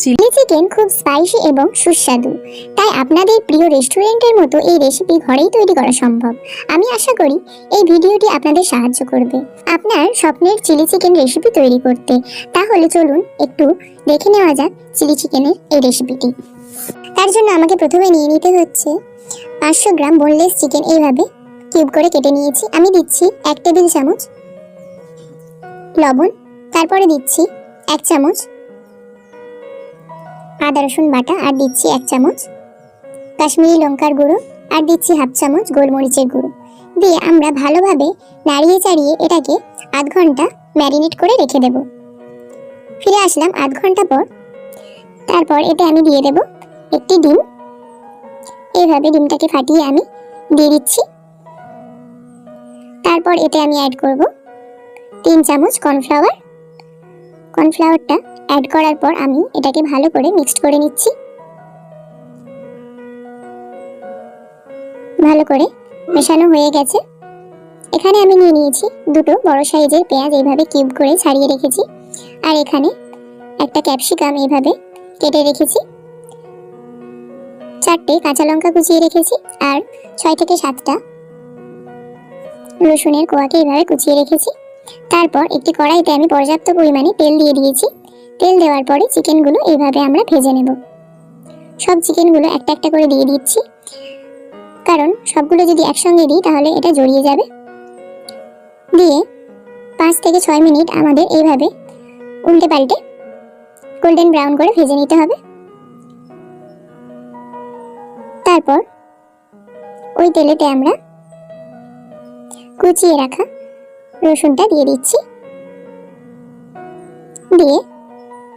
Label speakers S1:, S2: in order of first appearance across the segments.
S1: Chilli chicken খুব spicy এবং সুস্বাদু, তাই আপনাদের প্রিয় রেস্টুরেন্টের মতো এই রেসিপি ঘরেই তৈরি করা সম্ভব। আমি আশা করি এই ভিডিওটি আপনাদের সাহায্য করবে আপনার স্বপ্নের চিলি চিকেন রেসিপি তৈরি করতে। তাহলে চলুন একটু দেখে নেওয়া যাক চিলি চিকেনের এই রেসিপিটি। তার জন্য আমাকে প্রথমে নিয়ে নিতে হচ্ছে 500 গ্রাম বোনলেস চিকেন। এইভাবে কিউব করে কেটে নিয়েছি। আমি দিচ্ছি 1 টেবিল চামচ লবণ, তারপরে দিচ্ছি 1 চামচ আদা রসুন বাটা, আর দিচ্ছি 1 চামচ কাশ্মীরি লঙ্কার গুঁড়ো, আর দিচ্ছি হাফ চামচ গোলমরিচের গুঁড়ো। দিয়ে আমরা ভালোভাবে নাড়িয়ে চাড়িয়ে এটাকে আধ ঘন্টা ম্যারিনেট করে রেখে দেব। ফিরে আসলাম আধ ঘন্টা পর। তারপর এতে আমি দিয়ে দেব একটি ডিম। এইভাবে ডিমটাকে ফাটিয়ে আমি দিয়ে দিচ্ছি। তারপর এতে আমি অ্যাড করব 3 চামচ কর্নফ্লাওয়ার। কর্নফ্লাওয়ারটা অ্যাড করার পর আমি এটাকে ভালো করে মিক্সড করে নিচ্ছি। ভালো করে মেশানো হয়ে গেছে। এখানে আমি নিয়ে নিয়েছি 2টো বড় সাইজের পেঁয়াজ, এইভাবে কিউব করে ছাড়িয়ে রেখেছি। আর এখানে একটা ক্যাপসিকাম এইভাবে কেটে রেখেছি। 4টে কাঁচা লঙ্কা কুচিয়ে রেখেছি, আর 6 থেকে 7টা রসুনের কোয়াকে এইভাবে কুচিয়ে রেখেছি। তারপর একটি কড়াইতে আমি পর্যাপ্ত পরিমাণে তেল দিয়ে দিয়েছি। তেল দেওয়ার পরে চিকেনগুলো এইভাবে আমরা ভেজে নেব। সব চিকেনগুলো একটা একটা করে দিয়ে দিচ্ছি, কারণ সবগুলো যদি একসঙ্গে দিই তাহলে এটা জড়িয়ে যাবে। দিয়ে 5 থেকে 6 মিনিট আমাদের এইভাবে উল্টে পাল্টে গোল্ডেন ব্রাউন করে ভেজে নিতে হবে। তারপর ওই তেলেতে আমরা কুচিয়ে রাখা রসুনটা দিয়ে দিচ্ছি। দিয়ে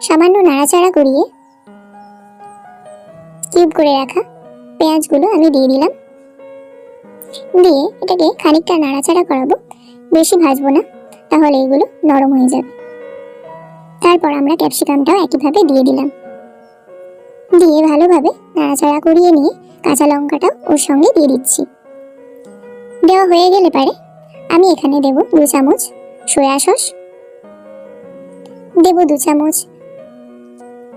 S1: সামান্য নাড়াচাড়া করিয়ে কিউব করে রাখা পেঁয়াজগুলো আমি দিয়ে দিলাম। দিয়ে এটাকে খানিকটা নাড়াচাড়া করাবো, বেশি ভাজবো না, তাহলে এগুলো নরম হয়ে যাবে। তারপর আমরা ক্যাপসিকামটাও একইভাবে দিয়ে দিলাম। দিয়ে ভালোভাবে নাড়াচাড়া করিয়ে নিয়ে কাঁচা লঙ্কাটাও ওর সঙ্গে দিয়ে দিচ্ছি। দেওয়া হয়ে গেলে পারে আমি এখানে দেব 2 চামচ সয়া সস, দেব 2 চামচ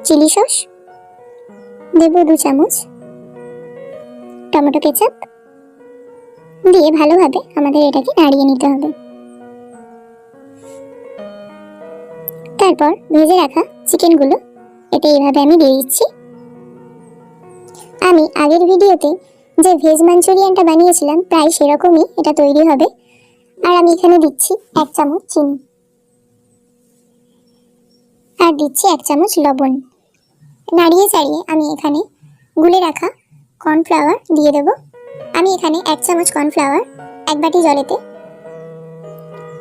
S1: চিলি সস, দেব 2 চামচ টমেটো কেচাপ। দিয়ে ভালোভাবে আমাদের এটাকে নাড়িয়ে নিতে হবে। তারপর ভেজে রাখা চিকেনগুলো এতে এইভাবে আমি দিয়ে দিচ্ছি। আমি আগের ভিডিওতে যে ভেজ মাঞ্চুরিয়ানটা বানিয়েছিলাম প্রায় সেরকমই এটা তৈরি হবে। আর আমি এখানে দিচ্ছি 1 চামচ চিনি, আর দিচ্ছি 1 চামচ লবণ। নাড়িয়ে চাড়িয়ে আমি এখানে গুলে রাখা কর্নফ্লাওয়ার দিয়ে দেব। আমি এখানে 1 চামচ কর্নফ্লাওয়ার 1 বাটি জলেতে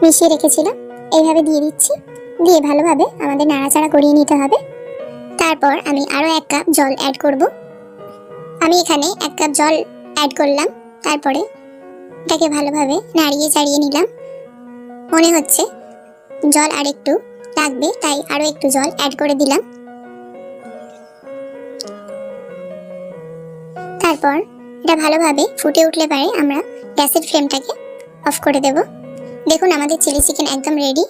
S1: মিশিয়ে রেখেছিলাম, এইভাবে দিয়ে দিচ্ছি। দিয়ে ভালোভাবে আমাদের নাড়াচাড়া করিয়ে নিতে হবে। তারপর আমি আরও 1 কাপ জল অ্যাড করব। আমি এখানে 1 কাপ জল অ্যাড করলাম। তারপরে এটাকে ভালোভাবে নাড়িয়ে চাড়িয়ে নিলাম। মনে হচ্ছে জল আর একটু লাগবে, তাই আরও একটু জল অ্যাড করে দিলাম। তারপর এটা ভালোভাবে ফুটে উঠলে পারে আমরা গ্যাসের ফ্লেমটাকে অফ করে দেব। দেখুন আমাদের চিলি চিকেন একদম রেডি।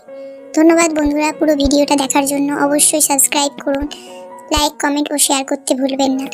S1: ধন্যবাদ বন্ধুরা পুরো ভিডিওটা দেখার জন্য। অবশ্যই সাবস্ক্রাইব করুন, লাইক, কমেন্ট ও শেয়ার করতে ভুলবেন না।